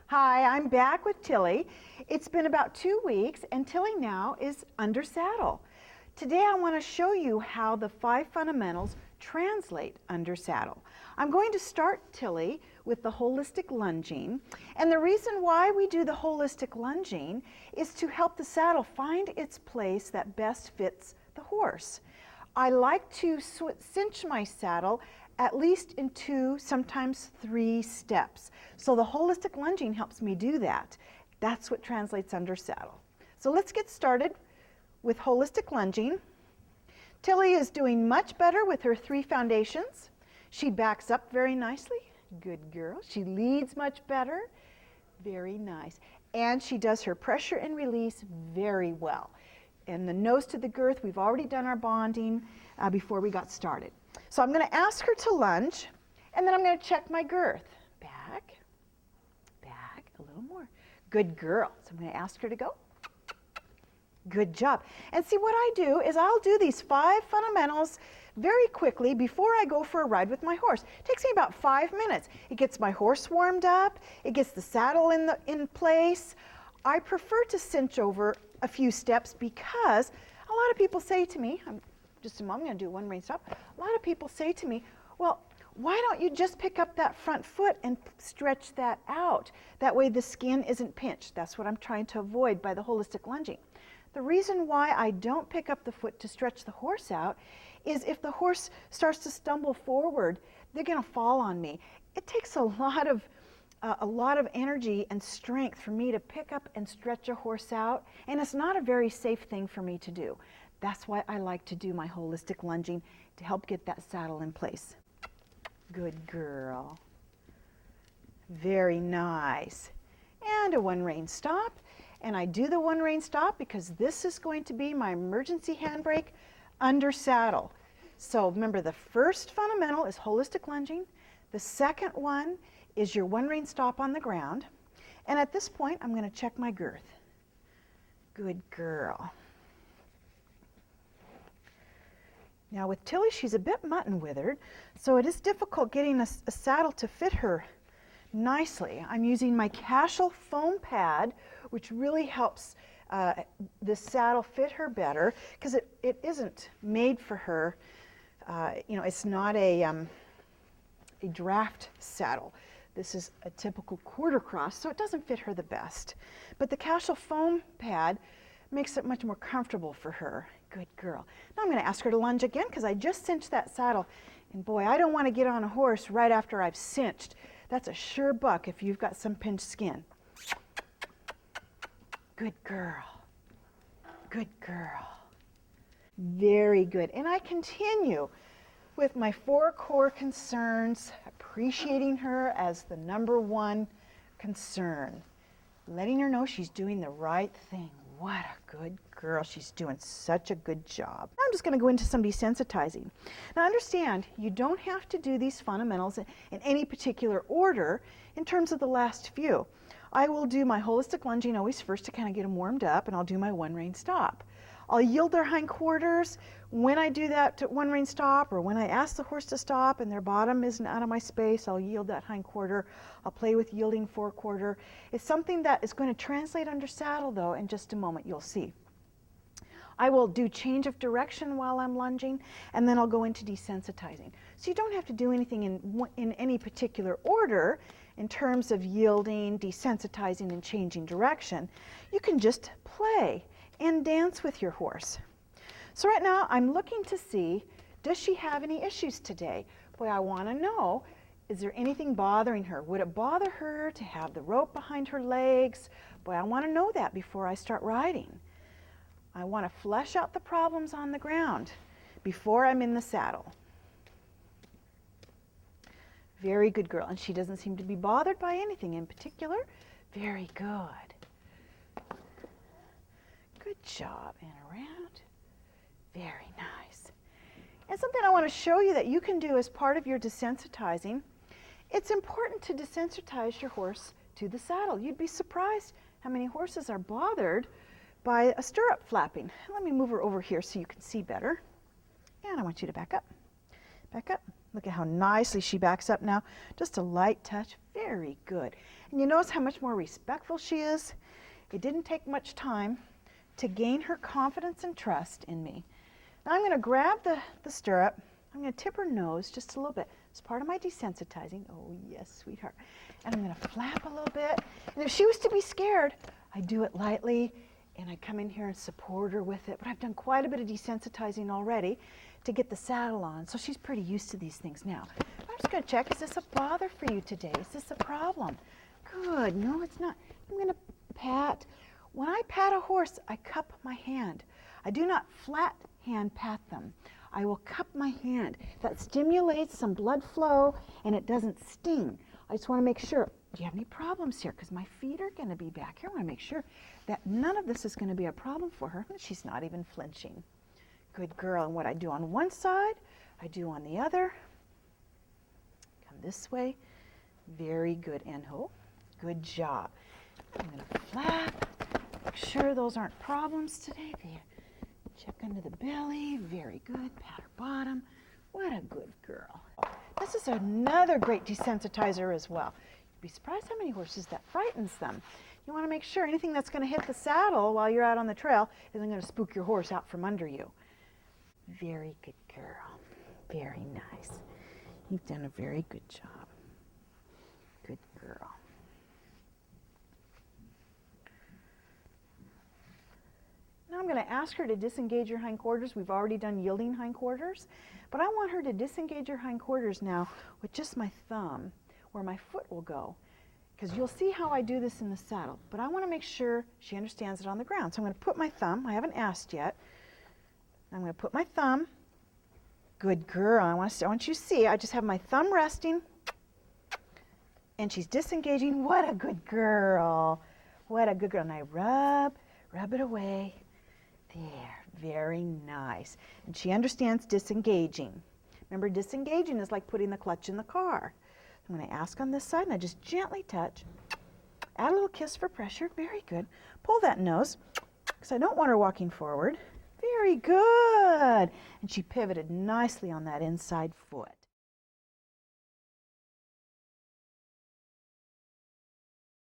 Hi, I'm back with Tilly. It's been about 2 weeks and Tilly now is under saddle. Today I want to show you how the 5 fundamentals translate under saddle. I'm going to start Tilly with the holistic lunging, and the reason why we do the holistic lunging is to help the saddle find its place that best fits the horse. I like to cinch my saddle at least in 2, sometimes 3 steps. So the holistic lunging helps me do that. That's what translates under saddle. So let's get started with holistic lunging. Tilly is doing much better with her 3 foundations. She backs up very nicely. Good girl. She leads much better. Very nice. And she does her pressure and release very well. And the nose to the girth, we've already done our bonding before we got started. So I'm going to ask her to lunge, and then I'm going to check my girth. Back, back, a little more. Good girl. So I'm going to ask her to go. Good job. And see, what I do is I'll do these 5 fundamentals very quickly before I go for a ride with my horse. It takes me about 5 minutes. It gets my horse warmed up. It gets the saddle in place. I prefer to cinch over a few steps because a lot of people say to me, just a moment, I'm going to do one rein stop. A lot of people say to me, well, why don't you just pick up that front foot and stretch that out? That way the skin isn't pinched. That's what I'm trying to avoid by the holistic lunging. The reason why I don't pick up the foot to stretch the horse out is if the horse starts to stumble forward, they're going to fall on me. It takes a lot of energy and strength for me to pick up and stretch a horse out, and it's not a very safe thing for me to do. That's why I like to do my holistic lunging to help get that saddle in place. Good girl. Very nice. And a 1 rein stop. And I do the 1 rein stop because this is going to be my emergency handbrake under saddle. So remember, the first fundamental is holistic lunging. The second one is your 1 rein stop on the ground. And at this point, I'm going to check my girth. Good girl. Now with Tilly, she's a bit mutton withered, so it is difficult getting a saddle to fit her nicely. I'm using my Cashel foam pad, which really helps this saddle fit her better because it isn't made for her. It's not a draft saddle. This is a typical quarter cross, so it doesn't fit her the best. But the Cashel foam pad makes it much more comfortable for her. Good girl. Now I'm going to ask her to lunge again because I just cinched that saddle. And boy, I don't want to get on a horse right after I've cinched. That's a sure buck if you've got some pinched skin. Good girl. Good girl. Very good. And I continue with my 4 core concerns, appreciating her as the #1 concern. Letting her know she's doing the right thing. What a good girl. She's doing such a good job. Now I'm just going to go into some desensitizing. Now understand, you don't have to do these fundamentals in any particular order in terms of the last few. I will do my holistic lunging always first to kind of get them warmed up, and I'll do my 1 rein stop. I'll yield their hindquarters when I do that 1 rein stop, or when I ask the horse to stop and their bottom isn't out of my space, I'll yield that hindquarter. I'll play with yielding forequarter. It's something that is going to translate under saddle, though, in just a moment. You'll see. I will do change of direction while I'm lunging, and then I'll go into desensitizing. So you don't have to do anything in any particular order in terms of yielding, desensitizing, and changing direction. You can just play and dance with your horse. So right now I'm looking to see, does she have any issues today? Boy, I want to know, is there anything bothering her? Would it bother her to have the rope behind her legs? Boy, I want to know that before I start riding. I want to flesh out the problems on the ground before I'm in the saddle. Very good girl, and she doesn't seem to be bothered by anything in particular. Very good. Good job, and around. Very nice. And something I want to show you that you can do as part of your desensitizing, it's important to desensitize your horse to the saddle. You'd be surprised how many horses are bothered by a stirrup flapping. Let me move her over here so you can see better. And I want you to back up. Back up. Look at how nicely she backs up now. Just a light touch. Very good. And you notice how much more respectful she is? It didn't take much time to gain her confidence and trust in me. Now I'm going to grab the stirrup. I'm going to tip her nose just a little bit. It's part of my desensitizing. Oh, yes, sweetheart. And I'm going to flap a little bit. And if she was to be scared, I do it lightly, and I come in here and support her with it. But I've done quite a bit of desensitizing already to get the saddle on, so she's pretty used to these things now. I'm just going to check, is this a bother for you today? Is this a problem? Good. No, it's not. I'm going to pat. When I pat a horse, I cup my hand. I do not flat hand pat them. I will cup my hand. That stimulates some blood flow, and it doesn't sting. I just want to make sure, do you have any problems here? Because my feet are going to be back here. I want to make sure that none of this is going to be a problem for her. She's not even flinching. Good girl. And what I do on one side, I do on the other. Come this way. Very good, Enho. Good job. I'm going to flap. Make sure those aren't problems today. Check under the belly. Very good. Pat her bottom. What a good girl. This is another great desensitizer as well. You'd be surprised how many horses that frightens them. You want to make sure anything that's going to hit the saddle while you're out on the trail isn't going to spook your horse out from under you. Very good girl. Very nice. You've done a very good job. Good girl. Now I'm going to ask her to disengage her hindquarters. We've already done yielding hindquarters, but I want her to disengage her hindquarters now with just my thumb where my foot will go, because you'll see how I do this in the saddle, but I want to make sure she understands it on the ground. So I'm going to put my thumb, I haven't asked yet, I'm going to put my thumb, good girl, I want you to see, I just have my thumb resting, and she's disengaging. What a good girl, what a good girl. And I rub it away. There, very nice. And she understands disengaging. Remember, disengaging is like putting the clutch in the car. I'm going to ask on this side, and I just gently touch. Add a little kiss for pressure. Very good. Pull that nose, because I don't want her walking forward. Very good. And she pivoted nicely on that inside foot.